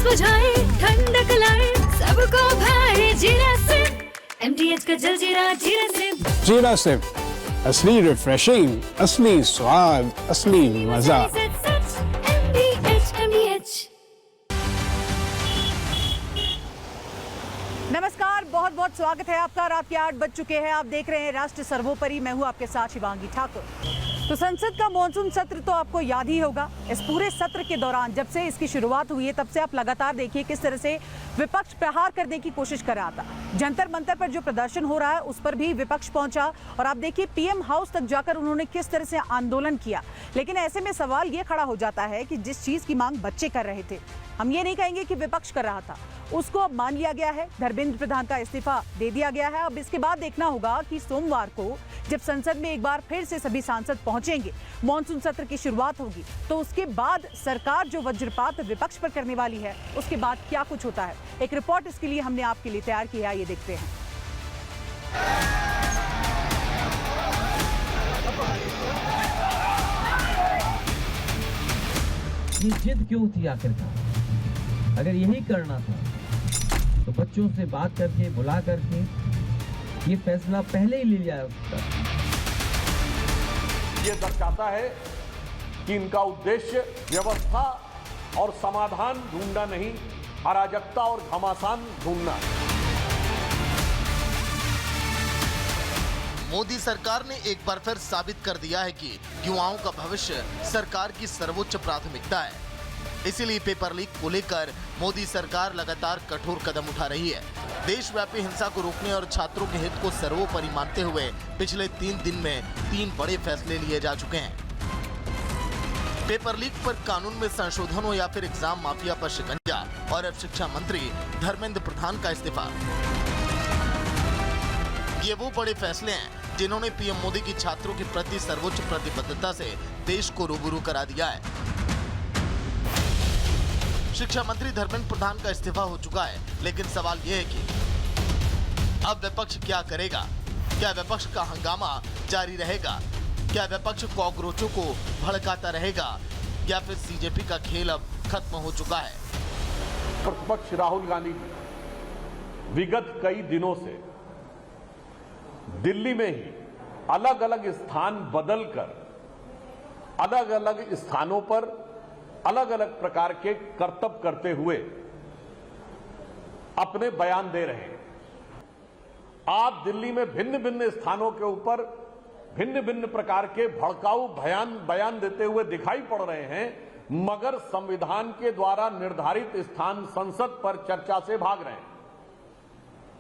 बुझाए, ठंडक लाए, सबको भाए जीरा सिप। MTH का जलजीरा जीरा सिप। जीरा सिप, असली रिफ्रेशिंग, असली स्वाद, असली मजा। MTH। नमस्कार, बहुत बहुत स्वागत है आपका। रात के 8 बज चुके हैं। आप देख रहे हैं राष्ट्र सर्वोपरि। मैं हूं आपके साथ शिवांगी ठाकुर। तो संसद का मॉनसून सत्र तो आपको याद ही होगा। इस पूरे सत्र के दौरान जब से इसकी शुरुआत हुई है तब से आप लगातार देखिए किस तरह से विपक्ष प्रहार करने की कोशिश कर रहा था। जंतर मंतर पर जो प्रदर्शन हो रहा है उस पर भी विपक्ष पहुंचा और आप देखिए पीएम हाउस तक जाकर उन्होंने किस तरह से आंदोलन किया। लेकिन ऐसे में सवाल ये खड़ा हो जाता है कि जिस चीज की मांग बच्चे कर रहे थे, हम ये नहीं कहेंगे कि विपक्ष कर रहा था, उसको अब मान लिया गया है। धर्मेंद्र प्रधान का इस्तीफा दे दिया गया है। अब इसके बाद देखना होगा कि सोमवार को जब संसद में एक बार फिर से सभी सांसद पहुंचेंगे, मॉनसून सत्र की शुरुआत होगी, तो उसके बाद सरकार जो वज्रपात विपक्ष पर करने वाली है उसके बाद क्या कुछ होता है। एक रिपोर्ट इसके लिए हमने आपके लिए तैयार की है, ये देखते हैं। ये जिद क्यों थी आखिरकार? अगर यही करना था तो बच्चों से बात करके बुला करके ये फैसला पहले ही ले लिया सकता। ये दर्शाता है कि इनका उद्देश्य व्यवस्था और समाधान ढूंढना नहीं, अराजकता और घमासान ढूंढना। मोदी सरकार ने एक बार फिर साबित कर दिया है कि युवाओं का भविष्य सरकार की सर्वोच्च प्राथमिकता है। इसीलिए पेपर लीक को लेकर मोदी सरकार लगातार कठोर कदम उठा रही है। देशव्यापी हिंसा को रोकने और छात्रों के हित को सर्वोपरि मानते हुए पिछले 3 दिन में 3 बड़े फैसले लिए जा चुके हैं। पेपर लीक पर कानून में संशोधनों या फिर एग्जाम माफिया पर शिकंजा और अब शिक्षा मंत्री धर्मेंद्र प्रधान का इस्तीफा। ये वो बड़े फैसले हैं जिन्होंने पीएम मोदी की छात्रों के प्रति सर्वोच्च प्रतिबद्धता से देश को रूबरू करा दिया है। शिक्षा मंत्री धर्मेंद्र प्रधान का इस्तीफा हो चुका है, लेकिन सवाल यह है कि अब विपक्ष क्या करेगा? क्या विपक्ष का हंगामा जारी रहेगा? क्या विपक्ष कॉकरोचों को भड़काता रहेगा या फिर सीजेपी का खेल अब खत्म हो चुका है? प्रतिपक्ष राहुल गांधी जी विगत कई दिनों से दिल्ली में ही अलग अलग स्थान बदलकर अलग अलग स्थानों पर अलग अलग प्रकार के करतब करते हुए अपने बयान दे रहे हैं। आप दिल्ली में भिन्न भिन्न स्थानों के ऊपर भिन्न भिन्न प्रकार के भड़काऊ बयान देते हुए दिखाई पड़ रहे हैं, मगर संविधान के द्वारा निर्धारित स्थान संसद पर चर्चा से भाग रहे हैं।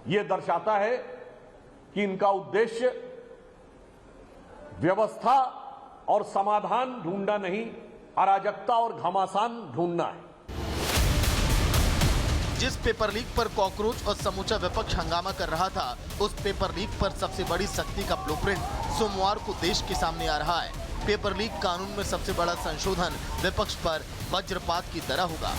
यह दर्शाता है कि इनका उद्देश्य व्यवस्था और समाधान ढूंढना नहीं, अराजकता और घमासान ढूंढना है। जिस पेपर लीक पर कॉकरोच और समूचा विपक्ष हंगामा कर रहा था, उस पेपर लीक पर सबसे बड़ी सख्ती का ब्लूप्रिंट सोमवार को देश के सामने आ रहा है। पेपर लीक कानून में सबसे बड़ा संशोधन विपक्ष पर वज्रपात की तरह होगा।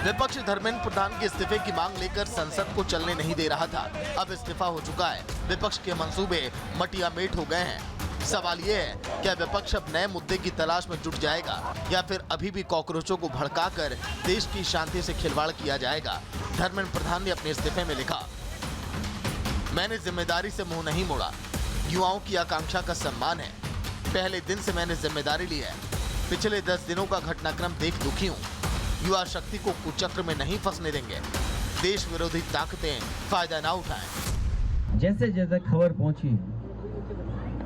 विपक्ष धर्मेंद्र प्रधान के इस्तीफे की मांग लेकर संसद को चलने नहीं दे रहा था। अब इस्तीफा हो चुका है। विपक्ष के मंसूबे मटियामेट हो गए हैं। सवाल ये है, क्या विपक्ष अब नए मुद्दे की तलाश में जुट जाएगा या फिर अभी भी कॉकरोचों को भड़काकर देश की शांति से खिलवाड़ किया जाएगा? धर्मेंद्र प्रधान ने अपने इस्तीफे में लिखा, मैंने जिम्मेदारी से मुंह नहीं मोड़ा। युवाओं की आकांक्षा का सम्मान है। पहले दिन से मैंने जिम्मेदारी ली है। पिछले 10 दिनों का घटनाक्रम देख दुखी हूँ। युवा शक्ति को कुचक्र में नहीं फंसने देंगे। देश विरोधी ताकतें फायदा ना उठाएं। जैसे जैसे खबर पहुंची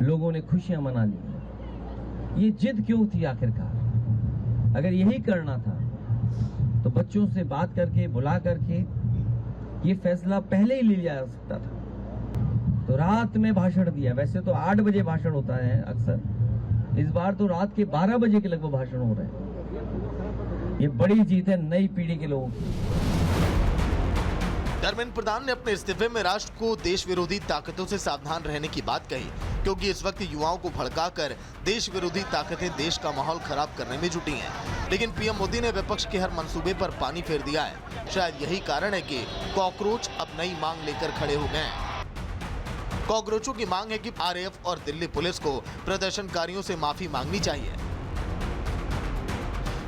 लोगों ने खुशियां मना ली। ये जिद क्यों थी आखिरकार? अगर यही करना था तो बच्चों से बात करके बुला करके ये फैसला पहले ही ले लिया जा सकता था। तो रात में भाषण दिया। वैसे तो 8 बजे भाषण होता है अक्सर, इस बार तो रात के 12 बजे के लगभग भाषण हो रहे हैं। ये बड़ी जीत है नई पीढ़ी के लोगों की। धर्मेंद्र प्रधान ने अपने इस्तीफे में राष्ट्र को देश विरोधी ताकतों से सावधान रहने की बात कही, क्योंकि इस वक्त युवाओं को भड़काकर देश विरोधी ताकतें देश का माहौल खराब करने में जुटी हैं। लेकिन पीएम मोदी ने विपक्ष के हर मंसूबे पर पानी फेर दिया है। शायद यही कारण है कि कॉकरोच अब नई मांग लेकर खड़े हो गए हैं। कॉकरोचों की मांग है कि आरएएफ और दिल्ली पुलिस को प्रदर्शनकारियों से माफी मांगनी चाहिए।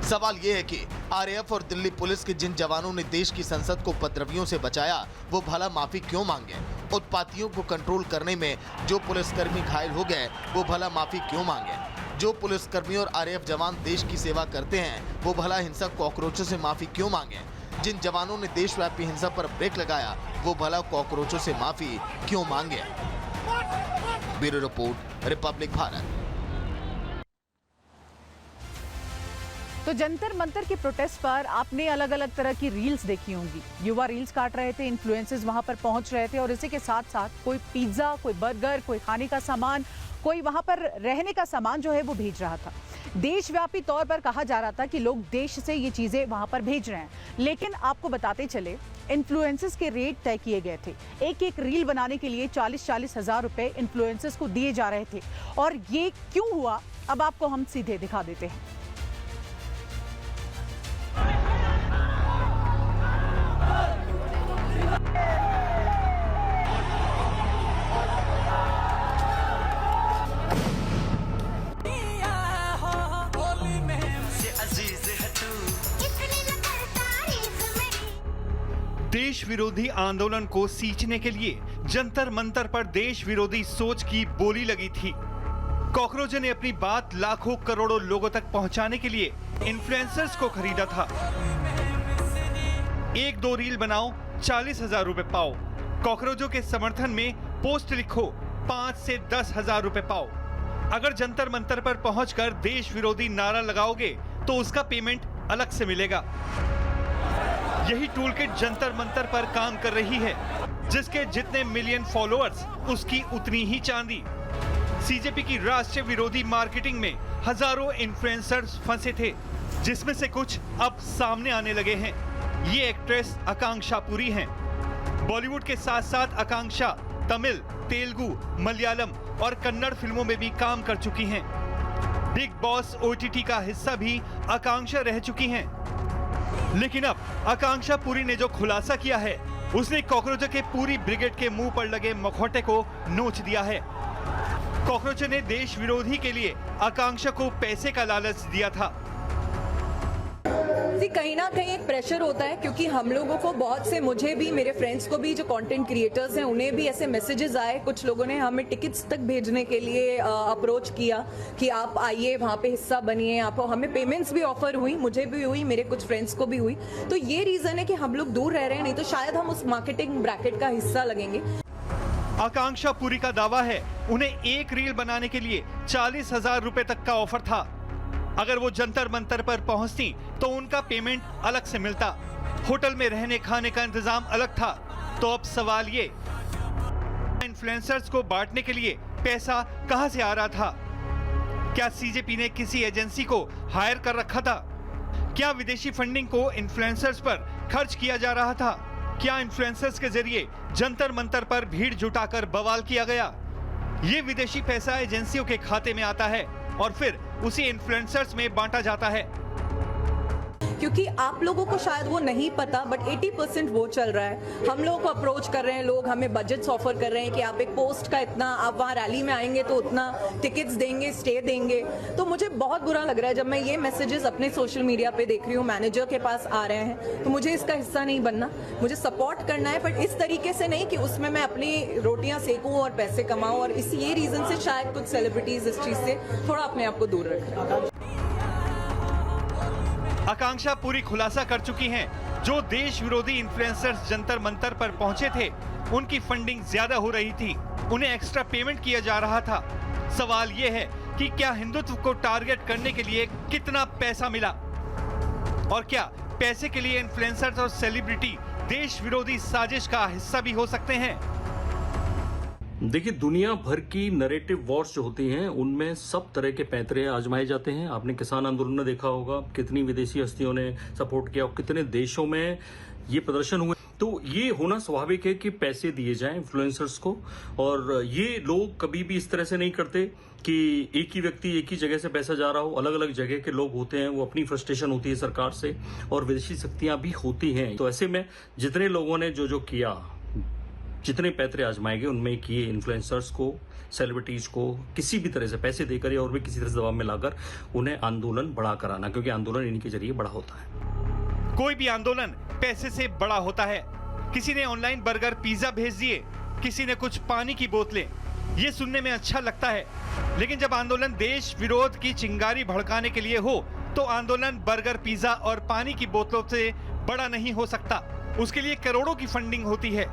सवाल ये है कि आरएएफ और दिल्ली पुलिस के जिन जवानों ने देश की संसद को उपद्रवियों से बचाया, वो भला माफी क्यों मांगे? उत्पातियों को कंट्रोल करने में जो पुलिसकर्मी घायल हो गए, वो भला माफी क्यों मांगे? जो पुलिसकर्मी और आरएएफ जवान देश की सेवा करते हैं, वो भला हिंसक कॉकरोचों से माफी क्यों मांगे? जिन जवानों ने देशव्यापी हिंसा पर ब्रेक लगाया, वो भला कॉकरोचों से माफी क्यों मांगे? Bureau report, Republic Bharat. तो जंतर मंतर के प्रोटेस्ट पर आपने अलग अलग तरह की रील्स देखी होंगी। युवा रील्स काट रहे थे, इन्फ्लुएंसर्स वहां पर पहुंच रहे थे और इसी के साथ साथ कोई पिज्जा, कोई बर्गर, कोई खाने का सामान, कोई वहां पर रहने का सामान जो है वो भेज रहा था। देशव्यापी तौर पर कहा जा रहा था कि लोग देश से ये चीजें वहां पर भेज रहे हैं, लेकिन आपको बताते चले इन्फ्लुएंसर्स के रेट तय किए गए थे। एक एक रील बनाने के लिए 40-40 हजार रुपए इन्फ्लुएंसर्स को दिए जा रहे थे। और ये क्यों हुआ, अब आपको हम सीधे दिखा देते हैं। देश विरोधी आंदोलन को सींचने के लिए जंतर मंतर पर देश विरोधी सोच की बोली लगी थी। कॉकरोचों ने अपनी बात लाखों करोड़ों लोगों तक पहुंचाने के लिए इन्फ्लुएंसर्स को खरीदा था। 1-2 रील बनाओ, 40,000 रुपए पाओ। कॉकरोचों के समर्थन में पोस्ट लिखो, 5 से 10,000 रुपए पाओ। अगर जंतर मंतर पर पहुंचकर देश विरोधी नारा लगाओगे तो उसका पेमेंट अलग से मिलेगा। यही टूलकिट जंतर मंतर पर काम कर रही है। जिसके जितने मिलियन फॉलोअर्स, उसकी उतनी ही चांदी। सीजेपी की राष्ट्रीय विरोधी मार्केटिंग में हजारों इन्फ्लुएंसर्स फंसे थे, जिसमें से कुछ अब सामने आने लगे हैं। ये एक्ट्रेस आकांक्षा पुरी हैं। बॉलीवुड के साथ साथ आकांक्षा तमिल, तेलुगु, मलयालम और कन्नड़ फिल्मों में भी काम कर चुकी हैं। बिग बॉस OTT का हिस्सा भी आकांक्षा रह चुकी हैं। लेकिन अब आकांक्षा पुरी ने जो खुलासा किया है, उसने कॉकरोचों के पूरी ब्रिगेड के मुंह पर लगे मखौटे को नोच दिया है। कॉकरोचों ने देश विरोधी के लिए आकांक्षा को पैसे का लालच दिया था। कहीं ना कहीं एक प्रेशर होता है, क्योंकि हम लोगों को बहुत से, मुझे भी, मेरे फ्रेंड्स को भी, जो कंटेंट क्रिएटर्स हैं, उन्हें भी ऐसे मैसेजेस आए। कुछ लोगों ने हमें टिकट्स तक भेजने के लिए अप्रोच किया कि आप आइए, वहाँ पे हिस्सा बनिए। आपको हमें पेमेंट्स भी ऑफर हुई, मुझे भी हुई, मेरे कुछ फ्रेंड्स को भी हुई। तो ये रीजन है कि हम लोग दूर रह रहे हैं, नहीं तो शायद हम उस मार्केटिंग ब्रैकेट का हिस्सा लगेंगे। आकांक्षा पुरी का दावा है उन्हें एक रील बनाने के लिए 40,000 रुपए तक का ऑफर था। अगर वो जंतर मंतर पर पहुंचती तो उनका पेमेंट अलग से मिलता। होटल में रहने खाने का इंतजाम अलग था। तो अब सवाल ये, इन्फ्लुएंसर्स को बांटने के लिए पैसा कहां से आ रहा था? क्या सीजेपी ने किसी एजेंसी को हायर कर रखा था? क्या विदेशी फंडिंग को इन्फ्लुएंसर्स पर खर्च किया जा रहा था? क्या इन्फ्लुएंसर्स के जरिए जंतर मंतर पर भीड़ जुटाकर बवाल किया गया? ये विदेशी पैसा एजेंसियों के खाते में आता है और फिर उसी इन्फ्लुएंसर्स में बांटा जाता है। क्योंकि आप लोगों को शायद वो नहीं पता, बट 80% वो चल रहा है। हम लोगों को अप्रोच कर रहे हैं, लोग हमें बजट्स ऑफर कर रहे हैं कि आप एक पोस्ट का इतना, आप वहाँ रैली में आएंगे तो उतना टिकट्स देंगे, स्टे देंगे। तो मुझे बहुत बुरा लग रहा है जब मैं ये मैसेजेस अपने सोशल मीडिया पे देख रही हूँ, मैनेजर के पास आ रहे हैं। तो मुझे इसका हिस्सा नहीं बनना, मुझे सपोर्ट करना है, बट इस तरीके से नहीं कि उसमें मैं अपनी रोटियां सेकूं और पैसे कमाऊं। और ये रीजन से शायद कुछ सेलिब्रिटीज इस चीज से थोड़ा अपने आप को दूर रख रहे हैं। आकांक्षा पूरी खुलासा कर चुकी हैं। जो देश विरोधी इन्फ्लुएंसर्स जंतर मंतर पर पहुंचे थे, उनकी फंडिंग ज्यादा हो रही थी, उन्हें एक्स्ट्रा पेमेंट किया जा रहा था। सवाल यह है कि क्या हिंदुत्व को टारगेट करने के लिए कितना पैसा मिला, और क्या पैसे के लिए इन्फ्लुएंसर्स और सेलिब्रिटी देश विरोधी साजिश का हिस्सा भी हो सकते हैं? देखिए, दुनिया भर की नैरेटिव वॉर्स जो होती हैं, उनमें सब तरह के पैंतरे आजमाए जाते हैं। आपने किसान आंदोलन में देखा होगा कितनी विदेशी हस्तियों ने सपोर्ट किया और कितने देशों में ये प्रदर्शन हुए। तो ये होना स्वाभाविक है कि पैसे दिए जाएं इन्फ्लुएंसर्स को, और ये लोग कभी भी इस तरह से नहीं करते कि एक ही व्यक्ति एक ही जगह से पैसा जा रहा हो। अलग अलग जगह के लोग होते हैं, वो अपनी फ्रस्ट्रेशन होती है सरकार से, और विदेशी शक्तियां भी होती हैं। तो ऐसे में जितने लोगों ने जो किया, जितने पैतरे आजमाए गए उनमें कि ये इन्फ्लुएंसर्स को, सेलिब्रिटीज को किसी भी तरह से पैसे देकर या और भी किसी तरह से दबाव में लाकर उन्हें आंदोलन बड़ा कराना, क्योंकि आंदोलन इन्हीं के जरिए बड़ा होता है। कोई भी आंदोलन पैसे से बड़ा होता है। किसी ने ऑनलाइन बर्गर पिज्जा भेज दिए, किसी ने कुछ पानी की बोतलें। ये सुनने में अच्छा लगता है, लेकिन जब आंदोलन देश विरोध की चिंगारी भड़काने के लिए हो तो आंदोलन बर्गर पिज्जा और पानी की बोतलों से बड़ा नहीं हो सकता। उसके लिए करोड़ों की फंडिंग होती है।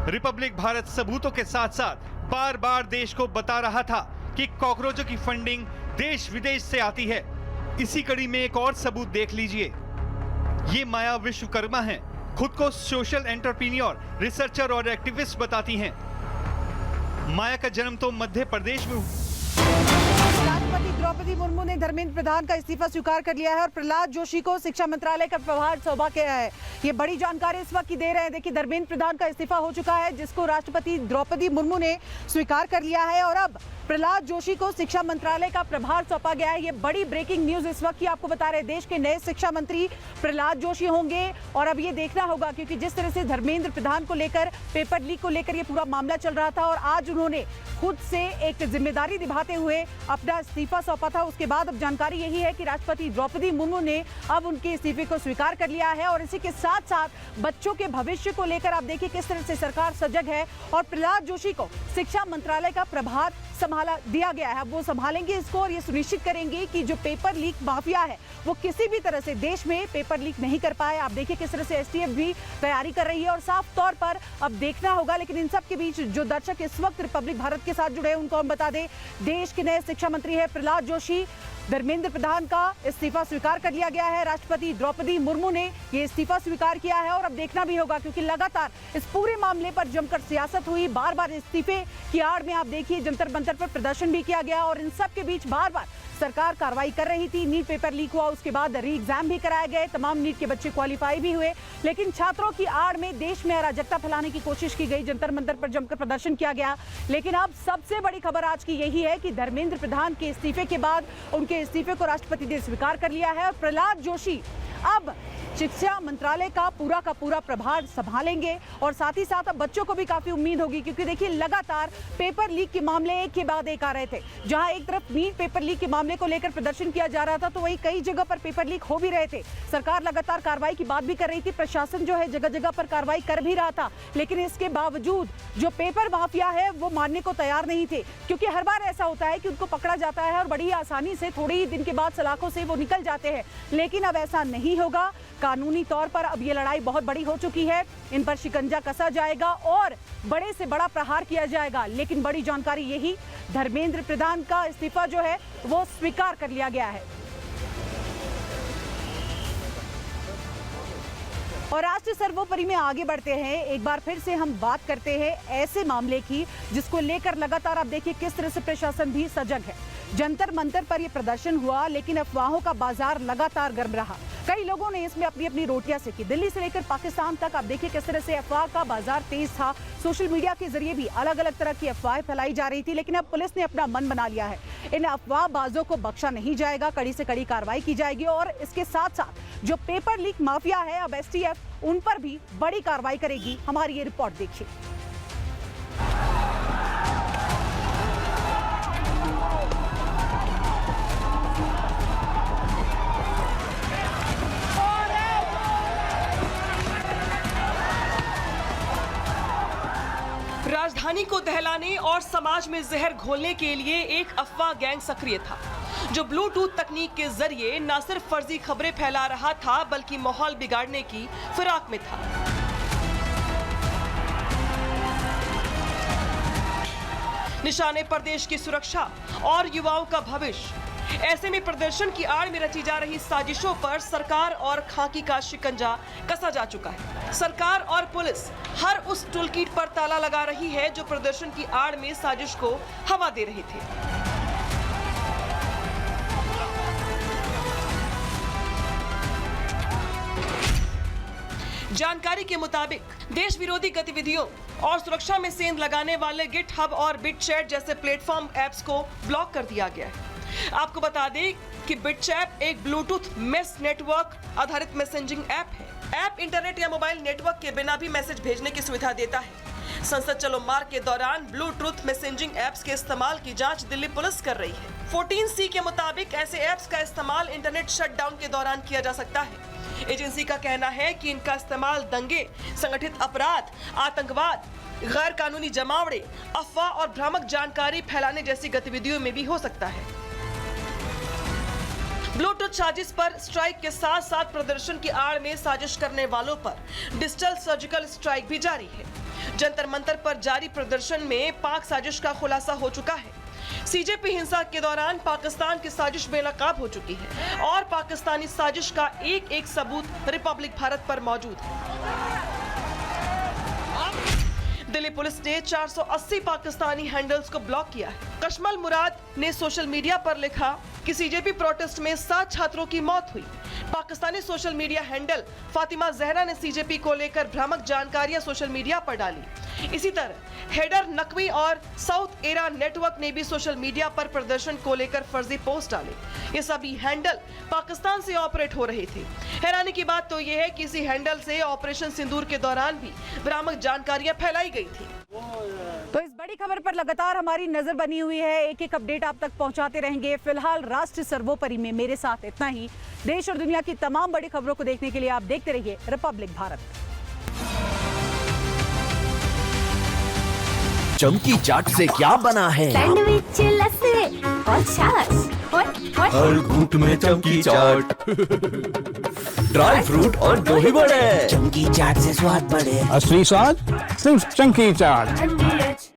रिपब्लिक भारत सबूतों के साथ साथ बार बार देश को बता रहा था कि कॉकरोचों की फंडिंग देश विदेश से आती है। इसी कड़ी में एक और सबूत देख लीजिए। ये माया विश्वकर्मा हैं, खुद को सोशल एंटरप्रेन्योर, रिसर्चर और एक्टिविस्ट बताती हैं। माया का जन्म तो मध्य प्रदेश में हुआ। राष्ट्रपति द्रौपदी मुर्मू ने धर्मेंद्र प्रधान का इस्तीफा स्वीकार कर लिया है और प्रहलाद जोशी को शिक्षा मंत्रालय का प्रभार सौंपा गया है। ये बड़ी जानकारी इस वक्त की दे रहे हैं। देखिए, धर्मेंद्र प्रधान का इस्तीफा हो चुका है, जिसको राष्ट्रपति द्रौपदी मुर्मू ने स्वीकार कर लिया है और अब प्रहलाद जोशी को शिक्षा मंत्रालय का प्रभार सौंपा गया है। ये बड़ी ब्रेकिंग न्यूज इस वक्त की आपको बता रहे हैं। देश के नए शिक्षा मंत्री प्रहलाद जोशी होंगे और अब ये देखना होगा, क्योंकि जिस तरह से धर्मेंद्र प्रधान को लेकर, पेपर लीक को लेकर ये पूरा मामला चल रहा था और आज उन्होंने खुद से एक जिम्मेदारी निभाते हुए अपना इस्तीफा सौंपा था। उसके बाद अब जानकारी यही है कि राष्ट्रपति द्रौपदी मुर्मू ने अब उनके इस्तीफे को स्वीकार कर लिया है और इसी के साथ साथ बच्चों के भविष्य को लेकर आप देखिए किस तरह से सरकार सजग है और प्रहलाद जोशी को शिक्षा मंत्रालय का प्रभार संभाला दिया गया है। वो संभालेंगे इसको और ये सुनिश्चित करेंगे कि जो पेपर लीक माफिया है वो किसी भी तरह से देश में पेपर लीक नहीं कर पाए। आप देखिए किस तरह से एसटीएफ भी तैयारी कर रही है और साफ तौर पर अब देखना होगा। लेकिन इन सब के बीच जो दर्शक इस वक्त रिपब्लिक भारत के साथ जुड़े हैं उनको हम बता दें, देश के नए शिक्षा मंत्री है प्रहलाद जोशी। धर्मेंद्र प्रधान का इस्तीफा स्वीकार कर लिया गया है। राष्ट्रपति द्रौपदी मुर्मू ने ये इस्तीफा स्वीकार किया है और अब देखना भी होगा, क्योंकि लगातार इस पूरे मामले पर जमकर सियासत हुई। बार बार इस्तीफे की आड़ में आप देखिए जंतर मंतर पर प्रदर्शन भी किया गया और इन सब के बीच बार बार सरकार कार्रवाई कर रही थी। नीट पेपर लीक हुआ, उसके बाद री एग्जाम भी कराए गए, तमाम नीट के बच्चे क्वालिफाई भी हुए, लेकिन छात्रों की आड़ में देश में अराजकता फैलाने की कोशिश की गई, जंतर मंतर पर जमकर प्रदर्शन किया गया। लेकिन अब सबसे बड़ी खबर आज की यही है कि धर्मेंद्र प्रधान के इस्तीफे के बाद उनके इस्तीफे को राष्ट्रपति ने स्वीकार कर लिया है और प्रहलाद जोशी अब शिक्षा मंत्रालय का पूरा प्रभार संभालेंगे और साथ ही साथ अब बच्चों को भी काफी उम्मीद होगी, क्योंकि देखिए लगातार पेपर लीक के मामले एक के बाद एक आ रहे थे। जहां एक तरफ नीट पेपर लीक के मामले को लेकर प्रदर्शन किया जा रहा था, तो वहीं कई जगह पर पेपर लीक हो भी रहे थे। सरकार लगातार कार्रवाई की बात भी कर रही थी, प्रशासन जो है जगह जगह पर कार्रवाई कर भी रहा था, लेकिन इसके बावजूद जो पेपर माफिया है वो मानने को तैयार नहीं थे, क्योंकि हर बार ऐसा होता है कि उनको पकड़ा जाता है और बड़ी आसानी से थोड़े ही दिन के बाद सलाखों से वो निकल जाते हैं। लेकिन अब ऐसा नहीं होगा। कानूनी तौर पर अब ये लड़ाई बहुत बड़ी हो चुकी है, इन पर शिकंजा कसा जाएगा और बड़े से बड़ा प्रहार किया जाएगा। लेकिन बड़ी जानकारी यही, धर्मेंद्र प्रधान का इस्तीफा जो है वो स्वीकार कर लिया गया है। और राष्ट्र सर्वोपरि में आगे बढ़ते हैं, एक बार फिर से हम बात करते हैं ऐसे मामले की जिसको लेकर लगातार आप देखिए किस तरह से प्रशासन भी सजग है। जंतर मंतर पर यह प्रदर्शन हुआ, लेकिन अफवाहों का बाजार लगातार गर्म रहा। कई लोगों ने इसमें अपनी अपनी रोटियां सेकी। दिल्ली से लेकर पाकिस्तान तक आप देखिए किस तरह से अफवाह का बाजार तेज था। सोशल मीडिया के जरिए भी अलग अलग तरह की अफवाहें फैलाई जा रही थी, लेकिन अब पुलिस ने अपना मन बना लिया है। इन अफवाहबाजों को बख्शा नहीं जाएगा, कड़ी से कड़ी कार्रवाई की जाएगी और इसके साथ साथ जो पेपर लीक माफिया है अब एसटीएफ उन पर भी बड़ी कार्रवाई करेगी। हमारी ये रिपोर्ट देखिए। राजधानी को दहलाने और समाज में जहर घोलने के लिए एक अफवाह गैंग सक्रिय था, जो ब्लूटूथ तकनीक के जरिए न सिर्फ फर्जी खबरें फैला रहा था बल्कि माहौल बिगाड़ने की फिराक में था। निशाने पर देश की सुरक्षा और युवाओं का भविष्य। ऐसे में प्रदर्शन की आड़ में रची जा रही साजिशों पर सरकार और खाकी का शिकंजा कसा जा चुका है। सरकार और पुलिस हर उस टूलकिट पर ताला लगा रही है जो प्रदर्शन की आड़ में साजिश को हवा दे रहे थे। जानकारी के मुताबिक देश विरोधी गतिविधियों और सुरक्षा में सेंध लगाने वाले गिटहब और बिटचैट जैसे प्लेटफॉर्म ऐप्स को ब्लॉक कर दिया गया है। आपको बता दें कि बिटचैट एक ब्लूटूथ मेश नेटवर्क आधारित मैसेजिंग ऐप है। ऐप इंटरनेट या मोबाइल नेटवर्क के बिना भी मैसेज भेजने की सुविधा देता है। संसद चलो मार्ग के दौरान ब्लूटूथ मैसेजिंग एप्स के इस्तेमाल की जांच दिल्ली पुलिस कर रही है। 14C के मुताबिक ऐसे एप्स का इस्तेमाल इंटरनेट शटडाउन के दौरान किया जा सकता है। एजेंसी का कहना है कि इनका इस्तेमाल दंगे, संगठित अपराध, आतंकवाद, गैर कानूनी जमावड़े, अफवाह और भ्रामक जानकारी फैलाने जैसी गतिविधियों में भी हो सकता है। ब्लूटूथ साजिश पर स्ट्राइक के साथ साथ प्रदर्शन की आड़ में साजिश करने वालों पर डिजिटल सर्जिकल स्ट्राइक भी जारी है। जंतर मंतर पर जारी प्रदर्शन में पाक साजिश का खुलासा हो चुका है। सीजेपी हिंसा के दौरान पाकिस्तान की साजिश बेनकाब हो चुकी है और पाकिस्तानी साजिश का एक एक सबूत रिपब्लिक भारत पर मौजूद है। दिल्ली पुलिस ने 480 पाकिस्तानी हैंडल्स को ब्लॉक किया है। कशमल मुराद ने सोशल मीडिया पर लिखा कि सीजेपी प्रोटेस्ट में 7 छात्रों की मौत हुई। Pakistani social media handle Fatima Zahra ने सीजेपी को लेकर भ्रामक जानकारियां सोशल मीडिया पर डाली। इसी तरह हेडर नकवी और साउथ एरा नेटवर्क ने भी सोशल मीडिया पर प्रदर्शन को लेकर फर्जी पोस्ट डाले। ये सभी हैंडल पाकिस्तान से ऑपरेट हो रहे थे। हैरानी की बात तो ये है कि इसी हैंडल से ऑपरेशन सिंदूर के दौरान भी भ्रामक जानकारियां फैलाई गई थी। तो इस बड़ी खबर पर लगातार हमारी नजर बनी हुई है, एक एक अपडेट आप तक पहुंचाते रहेंगे। फिलहाल राष्ट्र सर्वोपरि में मेरे साथ इतना ही। देश और दुनिया की तमाम बड़ी खबरों को देखने के लिए आप देखते रहिए रिपब्लिक भारत। चमकी चाट से क्या बना है? सैंडविच, लस्सी और छाछ हर घूंट में चमकी चाट, ड्राई फ्रूट और दही बड़े। चमकी चाट से स्वाद बढ़े। असली स्वाद सिर्फ चंकी चाट।